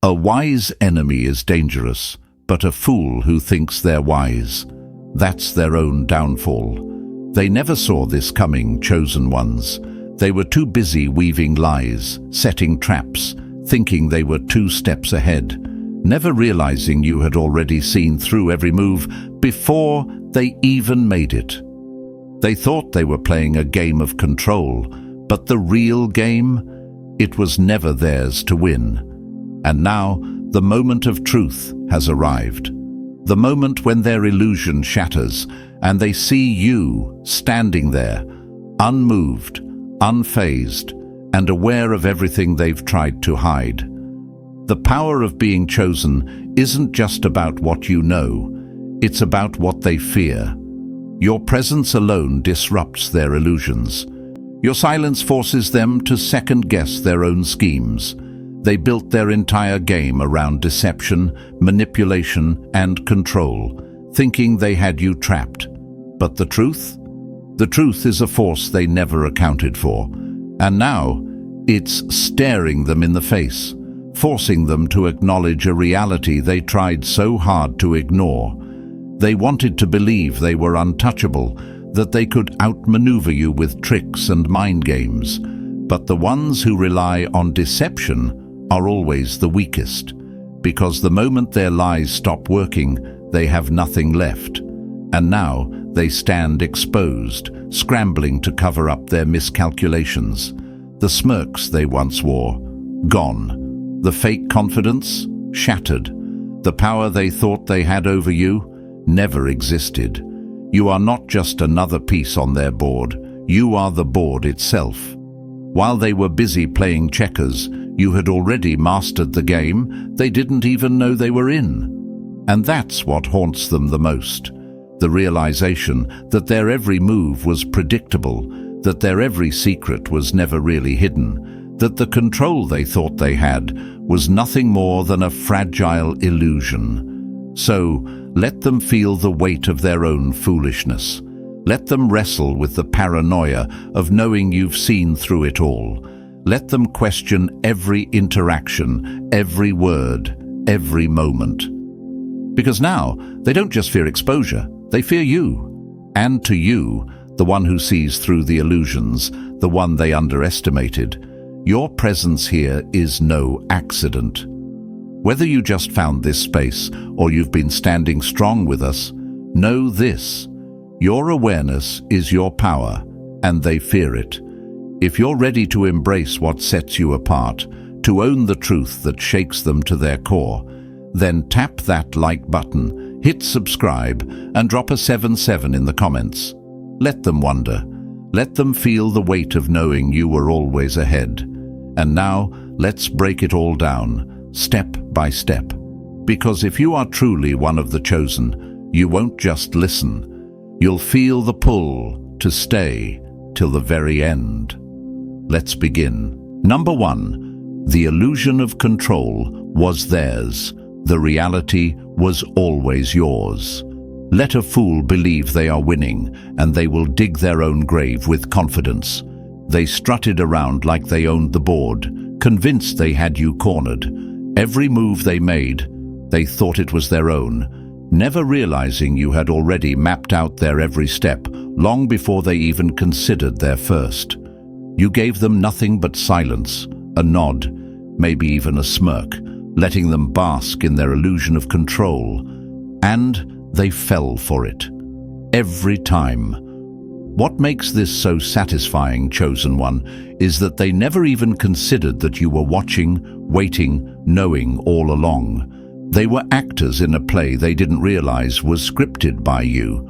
A wise enemy is dangerous, but a fool who thinks they're wise, that's their own downfall. They never saw this coming, chosen ones. They were too busy weaving lies, setting traps, thinking they were 2 steps ahead, never realizing you had already seen through every move before they even made it. They thought they were playing a game of control, but the real game, it was never theirs to win. And now, the moment of truth has arrived. The moment when their illusion shatters and they see you standing there, unmoved, unfazed, and aware of everything they've tried to hide. The power of being chosen isn't just about what you know, it's about what they fear. Your presence alone disrupts their illusions. Your silence forces them to second-guess their own schemes. They built their entire game around deception, manipulation, and control, thinking they had you trapped. But the truth? The truth is a force they never accounted for. And now, it's staring them in the face, forcing them to acknowledge a reality they tried so hard to ignore. They wanted to believe they were untouchable, that they could outmaneuver you with tricks and mind games. But the ones who rely on deception are always the weakest, because the moment their lies stop working, they have nothing left. And now they stand exposed, scrambling to cover up their miscalculations. The smirks they once wore, gone. The fake confidence, shattered. The power they thought they had over you, never existed. You are not just another piece on their board, you are the board itself. While they were busy playing checkers, you had already mastered the game they didn't even know they were in. And that's what haunts them the most. The realization that their every move was predictable, that their every secret was never really hidden, that the control they thought they had was nothing more than a fragile illusion. So, let them feel the weight of their own foolishness. Let them wrestle with the paranoia of knowing you've seen through it all. Let them question every interaction, every word, every moment. Because now, they don't just fear exposure, they fear you. And to you, the one who sees through the illusions, the one they underestimated, your presence here is no accident. Whether you just found this space or you've been standing strong with us, know this: your awareness is your power, and they fear it. If you're ready to embrace what sets you apart, to own the truth that shakes them to their core, then tap that like button, hit subscribe, and drop a 77 in the comments. Let them wonder. Let them feel the weight of knowing you were always ahead. And now, let's break it all down, step by step. Because if you are truly one of the chosen, you won't just listen. You'll feel the pull to stay till the very end. Let's begin. Number 1. The illusion of control was theirs. The reality was always yours. Let a fool believe they are winning, and they will dig their own grave with confidence. They strutted around like they owned the board, convinced they had you cornered. Every move they made, they thought it was their own, never realizing you had already mapped out their every step long before they even considered their first. You gave them nothing but silence, a nod, maybe even a smirk, letting them bask in their illusion of control. And they fell for it. Every time. What makes this so satisfying, chosen one, is that they never even considered that you were watching, waiting, knowing all along. They were actors in a play they didn't realize was scripted by you.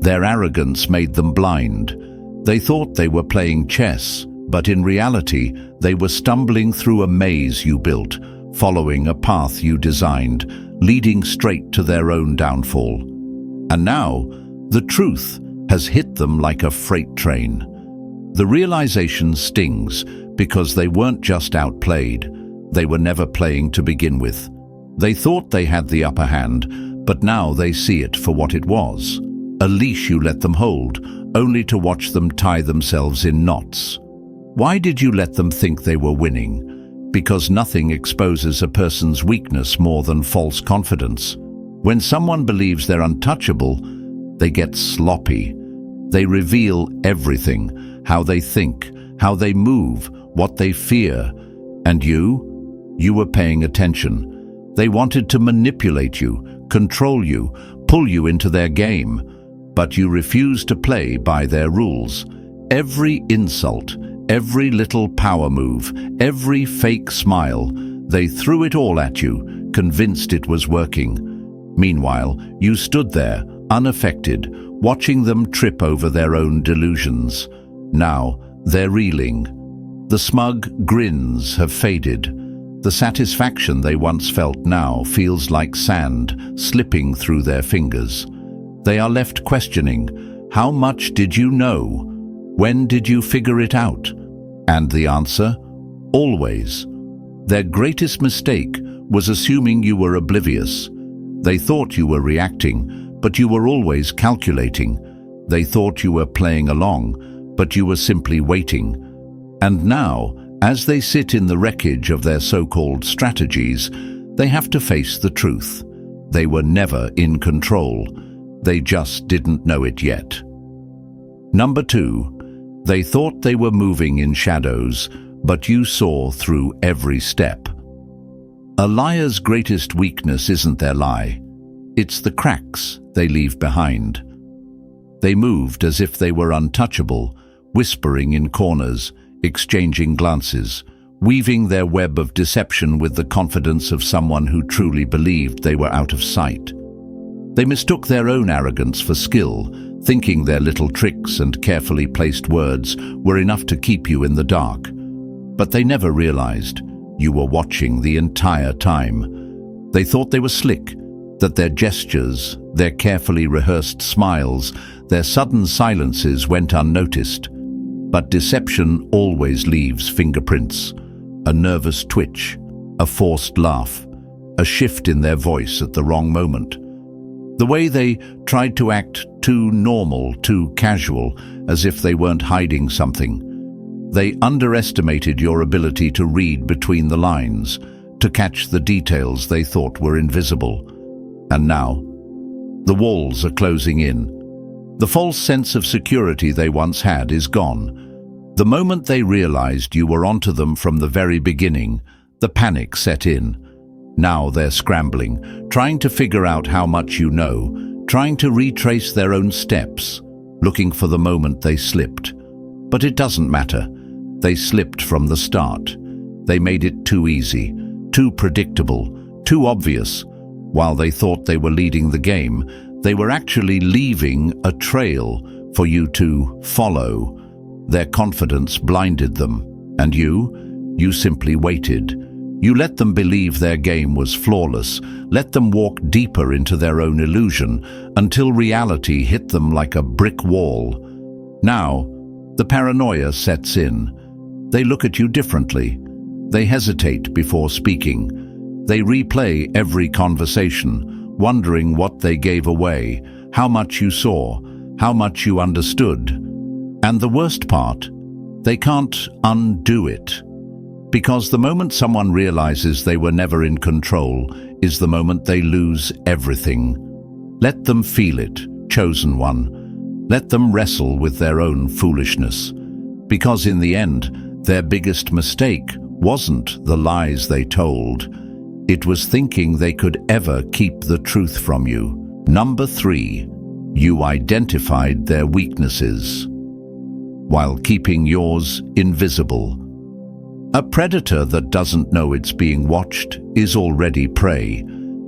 Their arrogance made them blind. They thought they were playing chess, but in reality, they were stumbling through a maze you built, following a path you designed, leading straight to their own downfall. And now, the truth has hit them like a freight train. The realization stings because they weren't just outplayed, they were never playing to begin with. They thought they had the upper hand, but now they see it for what it was. A leash you let them hold, only to watch them tie themselves in knots. Why did you let them think they were winning? because nothing exposes a person's weakness more than false confidence. When someone believes they're untouchable, they get sloppy. They reveal everything: how they think, how they move, what they fear. And you were paying attention. They wanted to manipulate you, control you, pull you into their game, but you refused to play by their rules. Every insult, every little power move, every fake smile, they threw it all at you, convinced it was working. Meanwhile, you stood there, unaffected, watching them trip over their own delusions. Now, they're reeling. The smug grins have faded. The satisfaction they once felt now feels like sand slipping through their fingers. They are left questioning, how much did you know? When did you figure it out? And the answer? Always. Their greatest mistake was assuming you were oblivious. They thought you were reacting, but you were always calculating. They thought you were playing along, but you were simply waiting. And now, as they sit in the wreckage of their so-called strategies, they have to face the truth. They were never in control. They just didn't know it yet. Number 2, they thought they were moving in shadows, but you saw through every step. A liar's greatest weakness isn't their lie. It's the cracks they leave behind. They moved as if they were untouchable, whispering in corners, exchanging glances, weaving their web of deception with the confidence of someone who truly believed they were out of sight. They mistook their own arrogance for skill, thinking their little tricks and carefully placed words were enough to keep you in the dark. But they never realized you were watching the entire time. They thought they were slick, that their gestures, their carefully rehearsed smiles, their sudden silences went unnoticed. But deception always leaves fingerprints: a nervous twitch, a forced laugh, a shift in their voice at the wrong moment. The way they tried to act too normal, too casual, as if they weren't hiding something. They underestimated your ability to read between the lines, to catch the details they thought were invisible. And now, the walls are closing in. The false sense of security they once had is gone. The moment they realized you were onto them from the very beginning, the panic set in. Now they're scrambling, trying to figure out how much you know, trying to retrace their own steps, looking for the moment they slipped. But it doesn't matter. They slipped from the start. They made it too easy, too predictable, too obvious. While they thought they were leading the game, they were actually leaving a trail for you to follow. Their confidence blinded them, and you simply waited. You let them believe their game was flawless, let them walk deeper into their own illusion, until reality hit them like a brick wall. Now, the paranoia sets in. They look at you differently. They hesitate before speaking. They replay every conversation, wondering what they gave away, how much you saw, how much you understood. And the worst part, they can't undo it. Because the moment someone realizes they were never in control is the moment they lose everything. Let them feel it, chosen one. Let them wrestle with their own foolishness. Because in the end, their biggest mistake wasn't the lies they told. It was thinking they could ever keep the truth from you. Number 3, you identified their weaknesses, while keeping yours invisible. A predator that doesn't know it's being watched is already prey.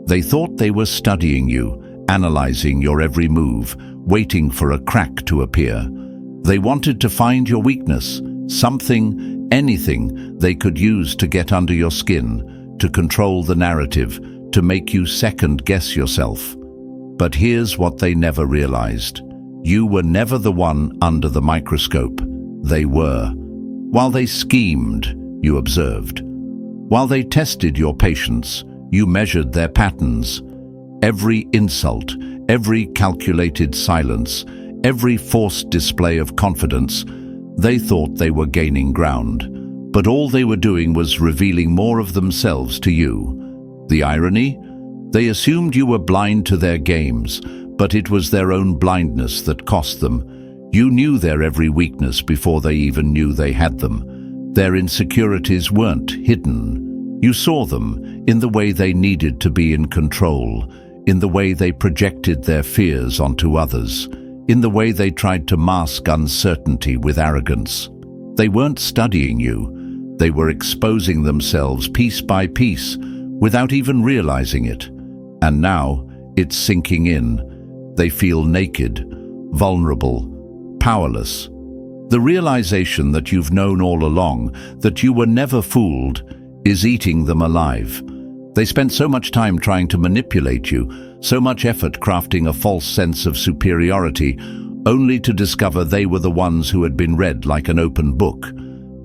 They thought they were studying you, analyzing your every move, waiting for a crack to appear. They wanted to find your weakness, something, anything they could use to get under your skin, to control the narrative, to make you second-guess yourself. But here's what they never realized. You were never the one under the microscope. They were. While they schemed, you observed. While they tested your patience, you measured their patterns. Every insult, every calculated silence, every forced display of confidence, they thought they were gaining ground. but all they were doing was revealing more of themselves to you. The irony? They assumed you were blind to their games, but it was their own blindness that cost them. You knew their every weakness before they even knew they had them. Their insecurities weren't hidden. You saw them in the way they needed to be in control, in the way they projected their fears onto others, in the way they tried to mask uncertainty with arrogance. They weren't studying you. They were exposing themselves piece by piece without even realizing it. And now it's sinking in. They feel naked, vulnerable, powerless. The realization that you've known all along, that you were never fooled, is eating them alive. They spent so much time trying to manipulate you, so much effort crafting a false sense of superiority, only to discover they were the ones who had been read like an open book.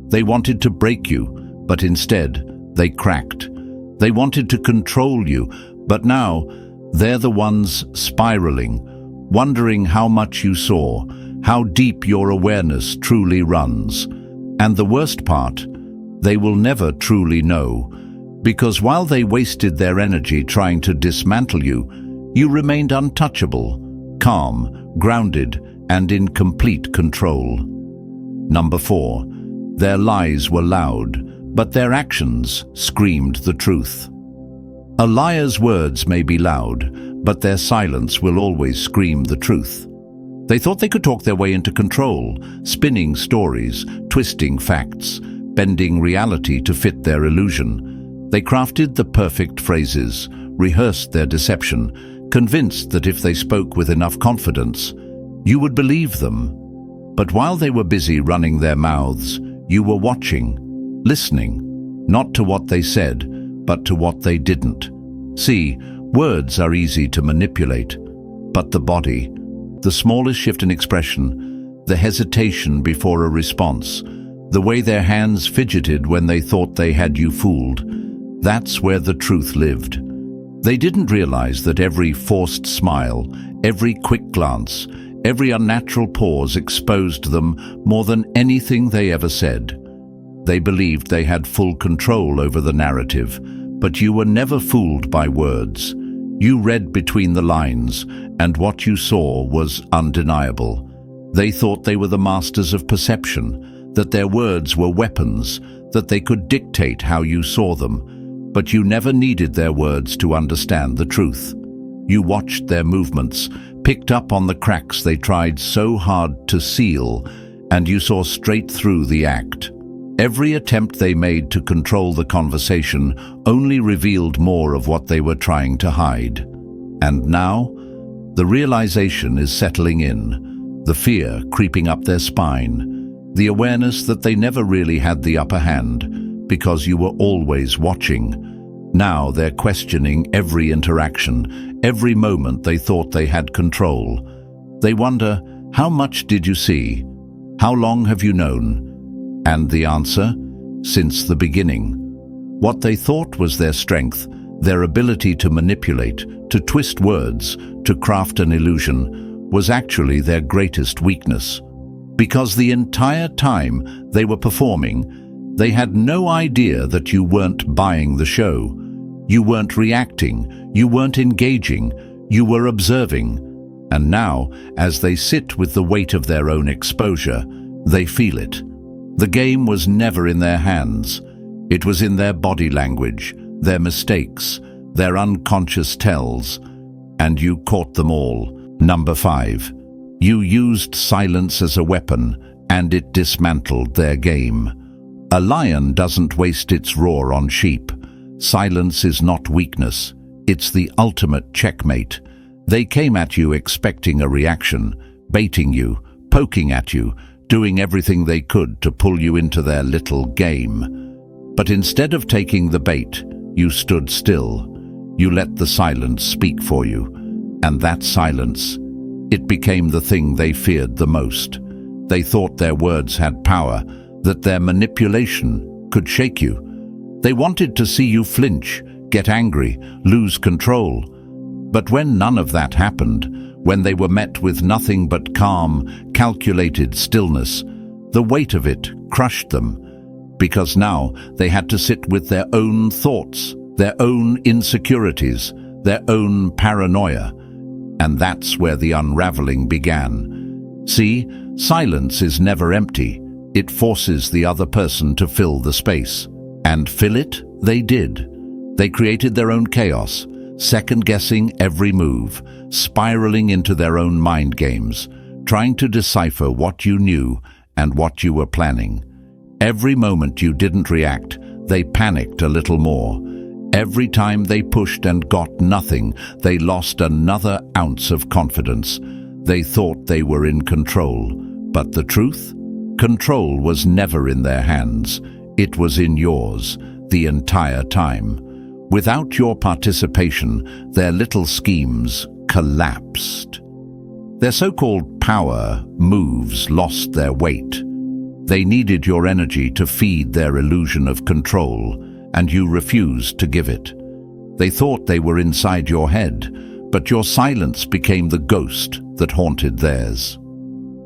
They wanted to break you, but instead they cracked. They wanted to control you, but now they're the ones spiraling, wondering how much you saw, how deep your awareness truly runs. And the worst part, they will never truly know, because while they wasted their energy trying to dismantle you, you remained untouchable, calm, grounded, and in complete control. Number 4, their lies were loud, but their actions screamed the truth. A liar's words may be loud, but their silence will always scream the truth. They thought they could talk their way into control, spinning stories, twisting facts, bending reality to fit their illusion. They crafted the perfect phrases, rehearsed their deception, convinced that if they spoke with enough confidence, you would believe them. But while they were busy running their mouths, you were watching, listening, not to what they said, but to what they didn't. See, words are easy to manipulate, but the body, the smallest shift in expression, the hesitation before a response, the way their hands fidgeted when they thought they had you fooled, that's where the truth lived. They didn't realize that every forced smile, every quick glance, every unnatural pause exposed them more than anything they ever said. They believed they had full control over the narrative, but you were never fooled by words. You read between the lines, and what you saw was undeniable. They thought they were the masters of perception, that their words were weapons, that they could dictate how you saw them. But you never needed their words to understand the truth. You watched their movements, picked up on the cracks they tried so hard to seal, and you saw straight through the act. Every attempt they made to control the conversation only revealed more of what they were trying to hide. And now, the realization is settling in, the fear creeping up their spine, the awareness that they never really had the upper hand because you were always watching. Now they're questioning every interaction, every moment they thought they had control. They wonder, how much did you see? How long have you known? And the answer? Since the beginning. What they thought was their strength, their ability to manipulate, to twist words, to craft an illusion, was actually their greatest weakness. Because the entire time they were performing, they had no idea that you weren't buying the show. You weren't reacting, you weren't engaging, you were observing. And now, as they sit with the weight of their own exposure, they feel it. The game was never in their hands. It was in their body language, their mistakes, their unconscious tells, and you caught them all. Number 5. You used silence as a weapon, and it dismantled their game. A lion doesn't waste its roar on sheep. Silence is not weakness. It's the ultimate checkmate. They came at you expecting a reaction, baiting you, poking at you, doing everything they could to pull you into their little game. But instead of taking the bait, you stood still. You let the silence speak for you. And that silence, it became the thing they feared the most. They thought their words had power, that their manipulation could shake you. They wanted to see you flinch, get angry, lose control. But when none of that happened, when they were met with nothing but calm, calculated stillness, the weight of it crushed them. because now they had to sit with their own thoughts, their own insecurities, their own paranoia. And that's where the unraveling began. See, silence is never empty. It forces the other person to fill the space. And fill it, they did. They created their own chaos, second-guessing every move, spiraling into their own mind games, trying to decipher what you knew and what you were planning. Every moment you didn't react, they panicked a little more. Every time they pushed and got nothing, they lost another ounce of confidence. They thought they were in control. But the truth? Control was never in their hands. It was in yours, the entire time. Without your participation, their little schemes collapsed. Their so-called power moves lost their weight. They needed your energy to feed their illusion of control, and you refused to give it. They thought they were inside your head, but your silence became the ghost that haunted theirs.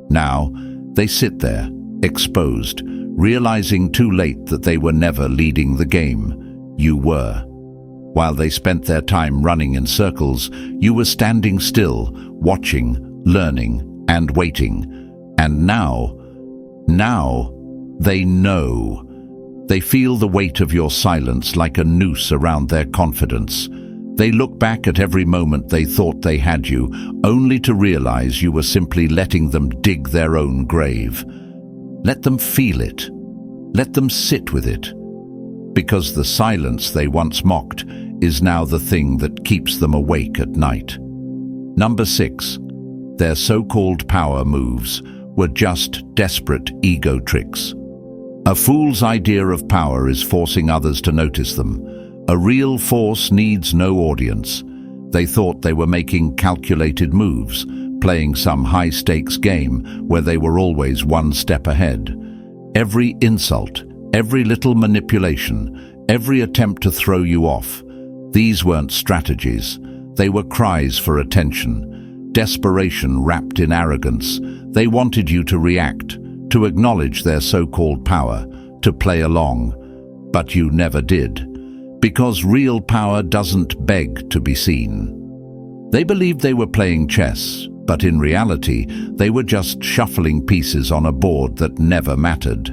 Now, they sit there, exposed, realizing too late that they were never leading the game. You were. While they spent their time running in circles, you were standing still, watching, learning, and waiting. And now, they know. They feel the weight of your silence like a noose around their confidence. They look back at every moment they thought they had you, only to realize you were simply letting them dig their own grave. Let them feel it. Let them sit with it. Because the silence they once mocked is now the thing that keeps them awake at night. Number 6. Their so-called power moves were just desperate ego tricks. A fool's idea of power is forcing others to notice them. A real force needs no audience. They thought they were making calculated moves, playing some high-stakes game where they were always one step ahead. Every insult, every little manipulation, every attempt to throw you off, these weren't strategies. They were cries for attention, desperation wrapped in arrogance. They wanted you to react, to acknowledge their so-called power, to play along. But you never did. Because real power doesn't beg to be seen. They believed they were playing chess, but in reality, they were just shuffling pieces on a board that never mattered.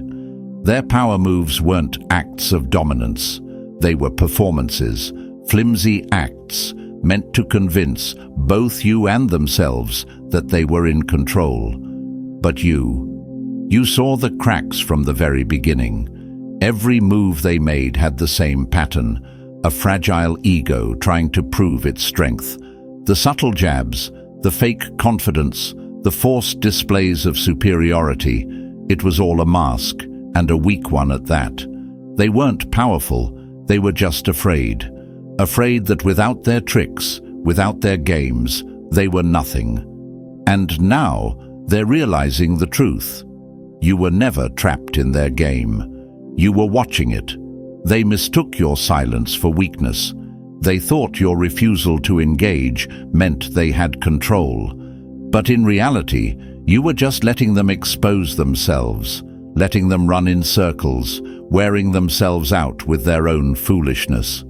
Their power moves weren't acts of dominance. They were performances, flimsy acts meant to convince both you and themselves that they were in control. But you saw the cracks from the very beginning. Every move they made had the same pattern, a fragile ego trying to prove its strength. The subtle jabs, the fake confidence, the forced displays of superiority, it was all a mask, and a weak one at that. They weren't powerful, they were just afraid. Afraid that without their tricks, without their games, they were nothing. And now they're realizing the truth. You were never trapped in their game. You were watching it. They mistook your silence for weakness. They thought your refusal to engage meant they had control. But in reality, you were just letting them expose themselves, letting them run in circles, wearing themselves out with their own foolishness.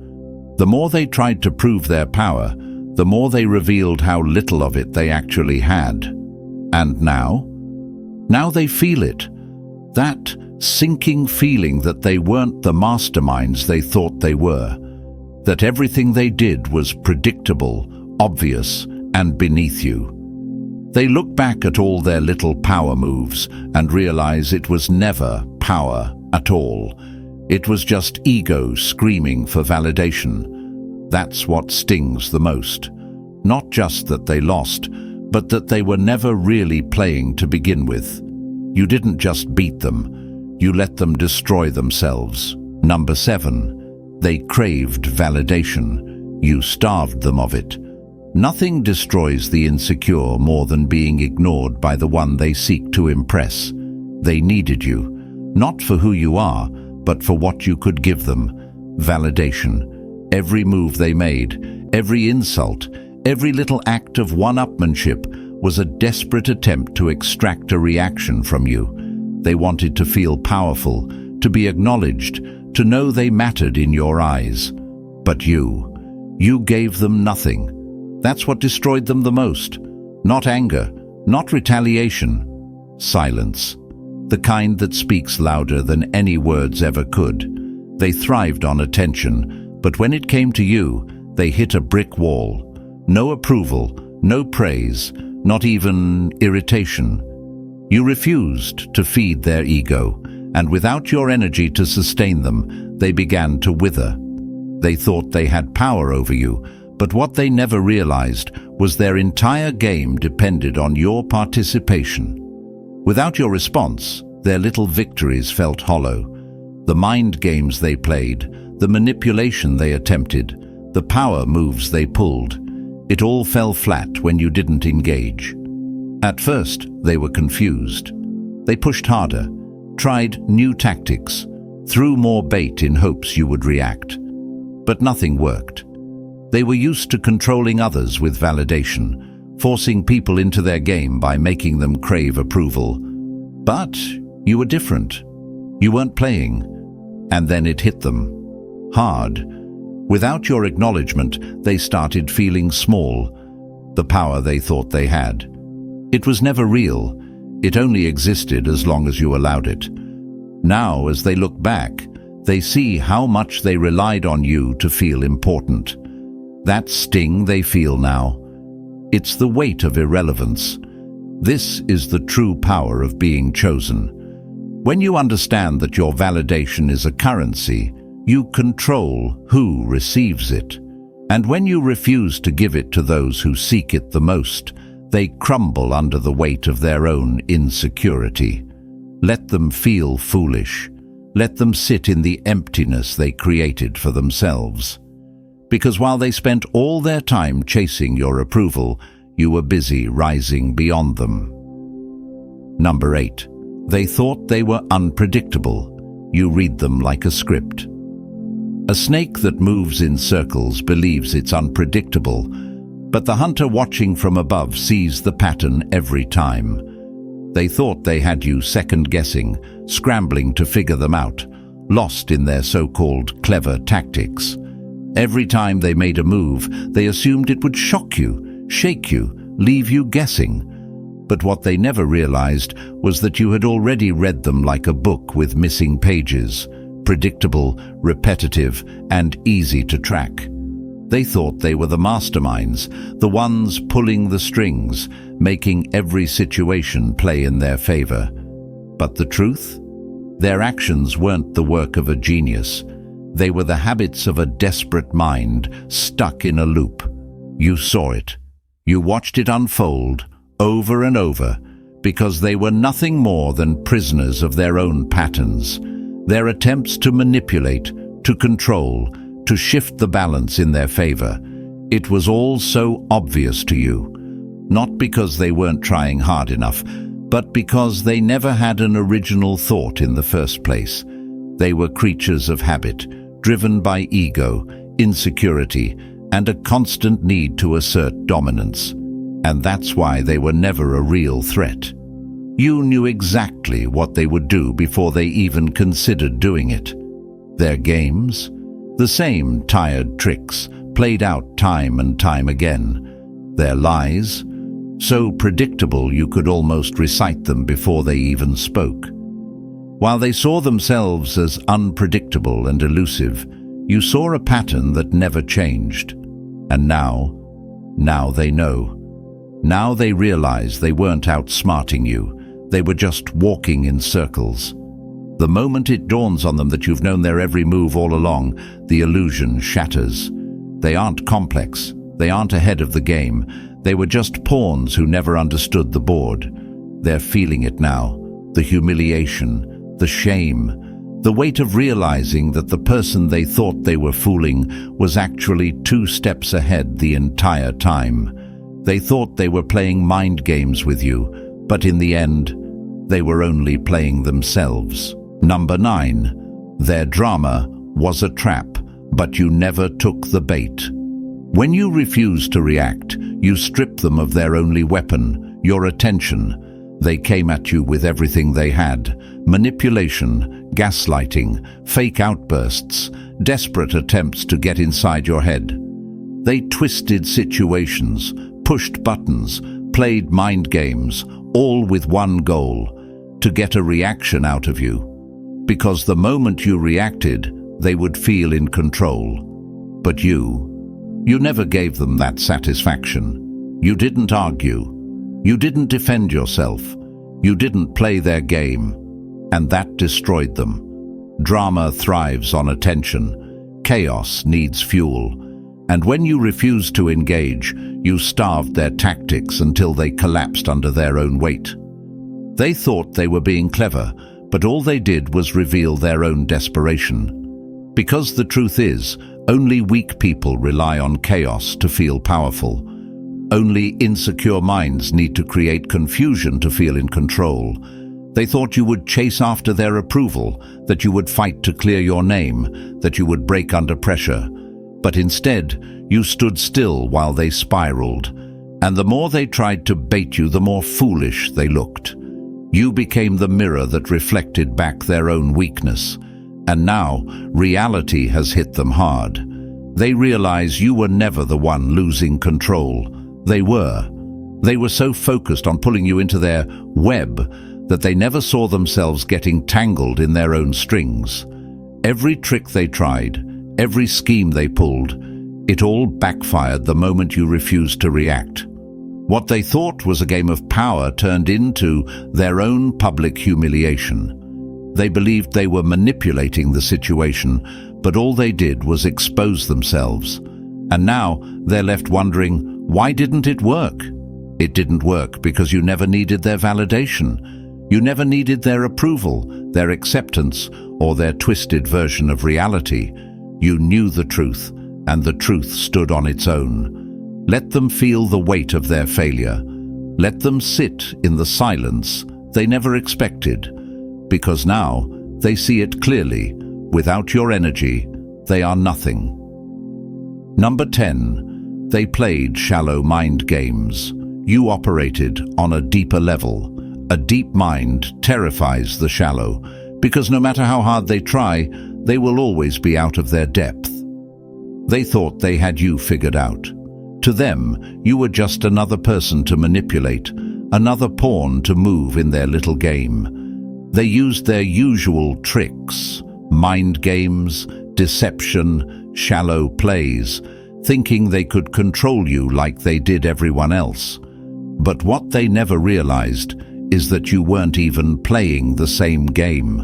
The more they tried to prove their power, the more they revealed how little of it they actually had. And now? Now they feel it. That sinking feeling that they weren't the masterminds they thought they were. That everything they did was predictable, obvious, and beneath you. They look back at all their little power moves and realize it was never power at all. It was just ego screaming for validation. That's what stings the most. Not just that they lost, but that they were never really playing to begin with. You didn't just beat them, you let them destroy themselves. Number 7. They craved validation. You starved them of it. Nothing destroys the insecure more than being ignored by the one they seek to impress. They needed you, not for who you are, but for what you could give them. Validation. Every move they made, every insult, every little act of one-upmanship was a desperate attempt to extract a reaction from you. They wanted to feel powerful, to be acknowledged, to know they mattered in your eyes. But you gave them nothing. That's what destroyed them the most. Not anger, not retaliation. Silence. The kind that speaks louder than any words ever could. They thrived on attention, but when it came to you, they hit a brick wall. No approval, no praise, not even irritation. You refused to feed their ego, and without your energy to sustain them, they began to wither. They thought they had power over you, but what they never realized was their entire game depended on your participation. Without your response, their little victories felt hollow. The mind games they played, the manipulation they attempted, the power moves they pulled, it all fell flat when you didn't engage. At first, they were confused. They pushed harder, tried new tactics, threw more bait in hopes you would react. But nothing worked. They were used to controlling others with validation, forcing people into their game by making them crave approval. But you were different. You weren't playing. And then it hit them. Hard. Without your acknowledgement, they started feeling small. The power they thought they had. It was never real. It only existed as long as you allowed it. Now, as they look back, they see how much they relied on you to feel important. That sting they feel now. It's the weight of irrelevance. This is the true power of being chosen. When you understand that your validation is a currency, you control who receives it. And when you refuse to give it to those who seek it the most, they crumble under the weight of their own insecurity. Let them feel foolish. Let them sit in the emptiness they created for themselves. Because while they spent all their time chasing your approval, you were busy rising beyond them. Number 8. They thought they were unpredictable. You read them like a script. A snake that moves in circles believes it's unpredictable, but the hunter watching from above sees the pattern every time. They thought they had you second-guessing, scrambling to figure them out, lost in their so-called clever tactics. Every time they made a move, they assumed it would shock you, shake you, leave you guessing. But what they never realized was that you had already read them like a book with missing pages, predictable, repetitive, and easy to track. They thought they were the masterminds, the ones pulling the strings, making every situation play in their favor. But the truth? Their actions weren't the work of a genius. They were the habits of a desperate mind, stuck in a loop. You saw it. You watched it unfold, over and over, because they were nothing more than prisoners of their own patterns. Their attempts to manipulate, to control, to shift the balance in their favor. It was all so obvious to you. Not because they weren't trying hard enough, but because they never had an original thought in the first place. They were creatures of habit, driven by ego, insecurity, and a constant need to assert dominance. And that's why they were never a real threat. You knew exactly what they would do before they even considered doing it. Their games? The same tired tricks, played out time and time again. Their lies? So predictable you could almost recite them before they even spoke. While they saw themselves as unpredictable and elusive, you saw a pattern that never changed. And now they know. Now they realize they weren't outsmarting you. They were just walking in circles. The moment it dawns on them that you've known their every move all along, the illusion shatters. They aren't complex. They aren't ahead of the game. They were just pawns who never understood the board. They're feeling it now. The humiliation, the shame, the weight of realizing that the person they thought they were fooling was actually 2 steps ahead the entire time. They thought they were playing mind games with you, but in the end, they were only playing themselves. Number 9. Their drama was a trap, but you never took the bait. When you refused to react, you stripped them of their only weapon, your attention. They came at you with everything they had, manipulation, gaslighting, fake outbursts, desperate attempts to get inside your head. They twisted situations, pushed buttons, played mind games, all with one goal: to get a reaction out of you. Because the moment you reacted, they would feel in control. But you never gave them that satisfaction. You didn't argue. You didn't defend yourself. You didn't play their game. And that destroyed them. Drama thrives on attention. Chaos needs fuel. And when you refused to engage, you starved their tactics until they collapsed under their own weight. They thought they were being clever, but all they did was reveal their own desperation. Because the truth is, only weak people rely on chaos to feel powerful. Only insecure minds need to create confusion to feel in control. They thought you would chase after their approval, that you would fight to clear your name, that you would break under pressure. But instead, you stood still while they spiraled, and the more they tried to bait you, the more foolish they looked. You became the mirror that reflected back their own weakness. And now, reality has hit them hard. They realize you were never the one losing control. They were. They were so focused on pulling you into their web that they never saw themselves getting tangled in their own strings. Every trick they tried, every scheme they pulled, it all backfired the moment you refused to react. What they thought was a game of power turned into their own public humiliation. They believed they were manipulating the situation, but all they did was expose themselves. And now they're left wondering, why didn't it work? It didn't work because you never needed their validation. You never needed their approval, their acceptance, or their twisted version of reality. You knew the truth, and the truth stood on its own. Let them feel the weight of their failure. Let them sit in the silence they never expected. Because now they see it clearly. Without your energy, they are nothing. Number 10. They played shallow mind games. You operated on a deeper level. A deep mind terrifies the shallow, because no matter how hard they try, they will always be out of their depth. They thought they had you figured out. To them, you were just another person to manipulate, another pawn to move in their little game. They used their usual tricks, mind games, deception, shallow plays, thinking they could control you like they did everyone else. But what they never realized is that you weren't even playing the same game.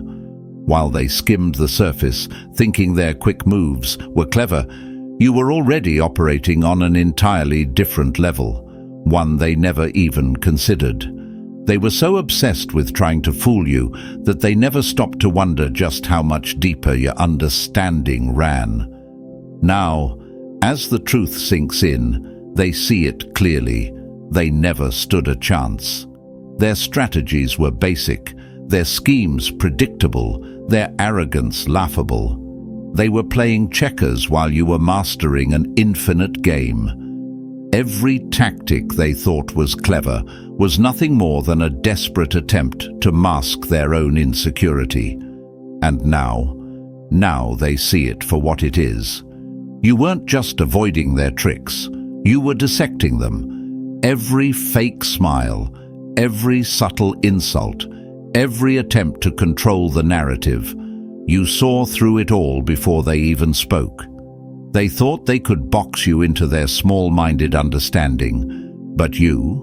While they skimmed the surface, thinking their quick moves were clever, you were already operating on an entirely different level, one they never even considered. They were so obsessed with trying to fool you that they never stopped to wonder just how much deeper your understanding ran. Now, as the truth sinks in, they see it clearly. They never stood a chance. Their strategies were basic, their schemes predictable, their arrogance laughable. They were playing checkers while you were mastering an infinite game. Every tactic they thought was clever was nothing more than a desperate attempt to mask their own insecurity. And now they see it for what it is. You weren't just avoiding their tricks, you were dissecting them. Every fake smile, every subtle insult, every attempt to control the narrative, you saw through it all before they even spoke. They thought they could box you into their small-minded understanding, but you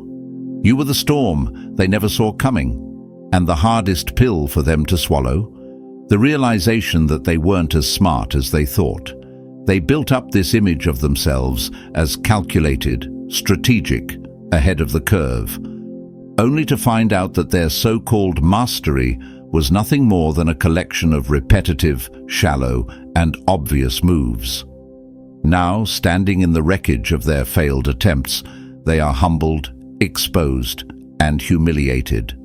were the storm they never saw coming, and the hardest pill for them to swallow, the realization that they weren't as smart as they thought. They built up this image of themselves as calculated, strategic, ahead of the curve, only to find out that their so-called mastery was nothing more than a collection of repetitive, shallow, and obvious moves. Now, standing in the wreckage of their failed attempts, they are humbled, exposed, and humiliated.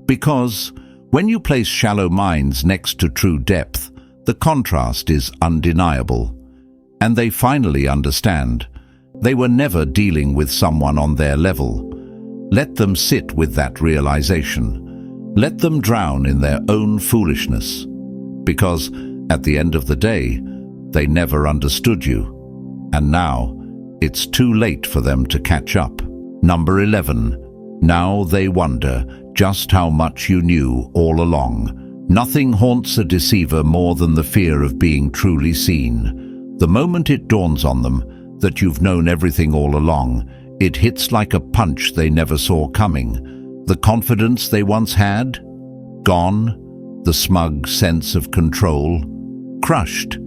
Because when you place shallow minds next to true depth, the contrast is undeniable. And they finally understand. They were never dealing with someone on their level. Let them sit with that realization. Let them drown in their own foolishness, because at the end of the day, they never understood you, and now it's too late for them to catch up. Number 11. Now they wonder just how much you knew all along. Nothing haunts a deceiver more than the fear of being truly seen. The moment it dawns on them that you've known everything all along, it hits like a punch they never saw coming. The confidence they once had, gone. The smug sense of control, crushed.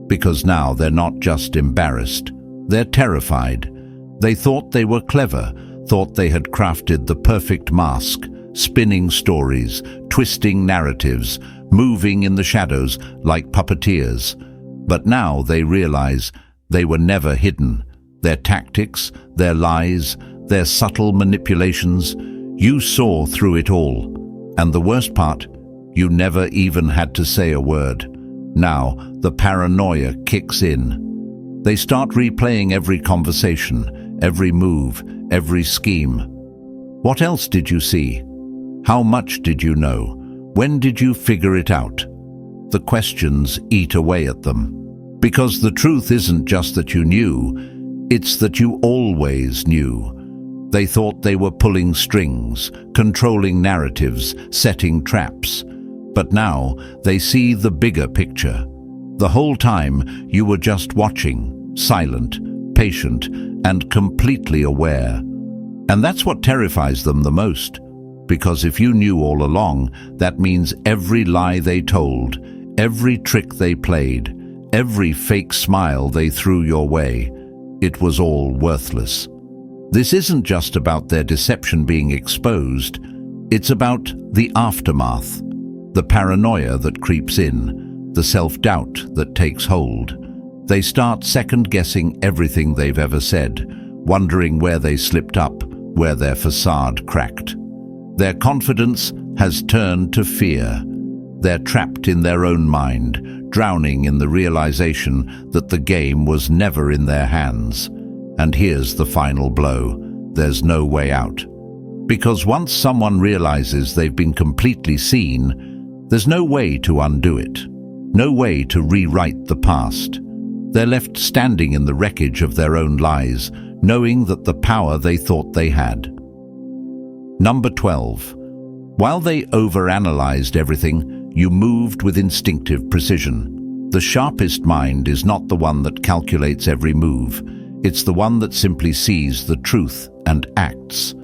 Because now they're not just embarrassed, they're terrified. They thought they were clever, thought they had crafted the perfect mask, spinning stories, twisting narratives, moving in the shadows like puppeteers. But now they realize they were never hidden. Their tactics, their lies, their subtle manipulations, you saw through it all. And the worst part, you never even had to say a word. Now, the paranoia kicks in. They start replaying every conversation, every move, every scheme. What else did you see? How much did you know? When did you figure it out? The questions eat away at them. Because the truth isn't just that you knew, it's that you always knew. They thought they were pulling strings, controlling narratives, setting traps. But now they see the bigger picture. The whole time you were just watching, silent, patient, and completely aware. And that's what terrifies them the most. Because if you knew all along, that means every lie they told, every trick they played, every fake smile they threw your way, it was all worthless. This isn't just about their deception being exposed, it's about the aftermath. The paranoia that creeps in, the self-doubt that takes hold. They start second-guessing everything they've ever said, wondering where they slipped up, where their facade cracked. Their confidence has turned to fear. They're trapped in their own mind, drowning in the realization that the game was never in their hands. And here's the final blow. There's no way out. Because once someone realizes they've been completely seen, there's no way to undo it, no way to rewrite the past. They're left standing in the wreckage of their own lies, knowing that the power they thought they had. Number 12. While they overanalyzed everything, you moved with instinctive precision. The sharpest mind is not the one that calculates every move. It's the one that simply sees the truth and acts.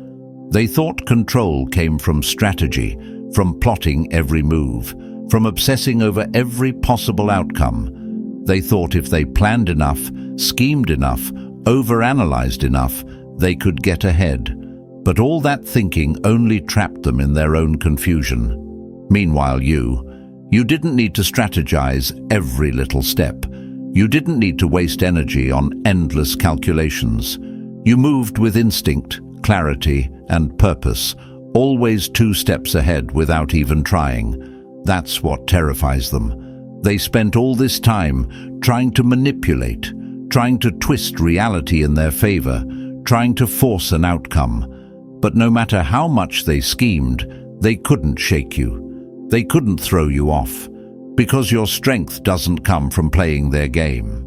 They thought control came from strategy, from plotting every move, from obsessing over every possible outcome. They thought if they planned enough, schemed enough, overanalyzed enough, they could get ahead. But all that thinking only trapped them in their own confusion. Meanwhile, you didn't need to strategize every little step. You didn't need to waste energy on endless calculations. You moved with instinct, clarity, and purpose, always 2 steps ahead without even trying. That's what terrifies them. They spent all this time trying to manipulate, trying to twist reality in their favor, trying to force an outcome. But no matter how much they schemed, they couldn't shake you. They couldn't throw you off, because your strength doesn't come from playing their game.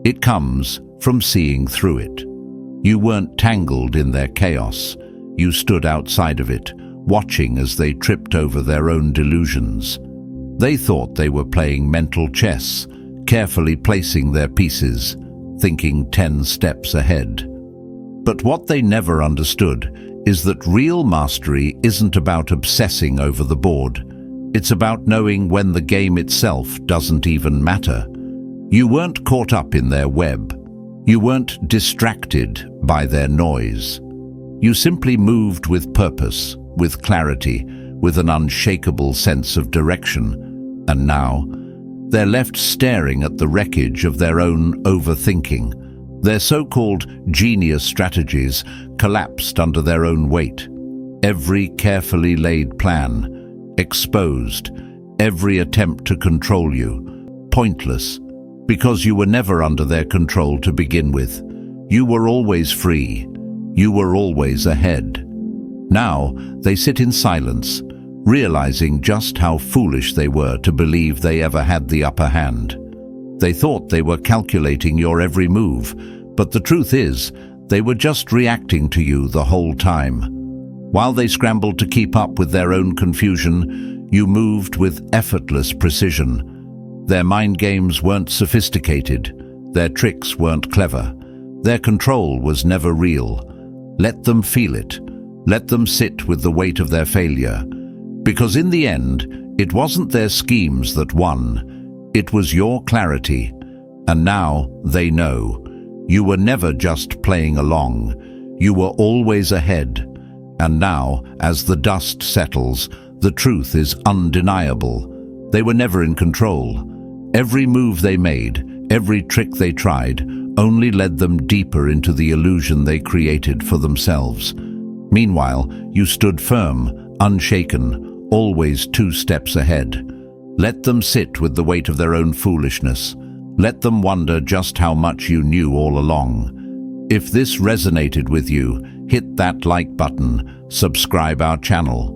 It comes from seeing through it. You weren't tangled in their chaos. You stood outside of it, watching as they tripped over their own delusions. They thought they were playing mental chess, carefully placing their pieces, thinking 10 steps ahead. But what they never understood is that real mastery isn't about obsessing over the board. It's about knowing when the game itself doesn't even matter. You weren't caught up in their web. You weren't distracted by their noise. You simply moved with purpose, with clarity, with an unshakable sense of direction. And now, they're left staring at the wreckage of their own overthinking. Their so-called genius strategies collapsed under their own weight. Every carefully laid plan, exposed, every attempt to control you, pointless, because you were never under their control to begin with. You were always free. You were always ahead. Now they sit in silence, realizing just how foolish they were to believe they ever had the upper hand. They thought they were calculating your every move, but the truth is, they were just reacting to you the whole time. While they scrambled to keep up with their own confusion, you moved with effortless precision. Their mind games weren't sophisticated. Their tricks weren't clever. Their control was never real. Let them feel it. Let them sit with the weight of their failure. Because in the end, it wasn't their schemes that won. It was your clarity. And now they know. You were never just playing along. You were always ahead. And now, as the dust settles, the truth is undeniable. They were never in control. Every move they made, every trick they tried, only led them deeper into the illusion they created for themselves. Meanwhile, you stood firm, unshaken, always 2 steps ahead. Let them sit with the weight of their own foolishness. Let them wonder just how much you knew all along. If this resonated with you, hit that like button, subscribe our channel,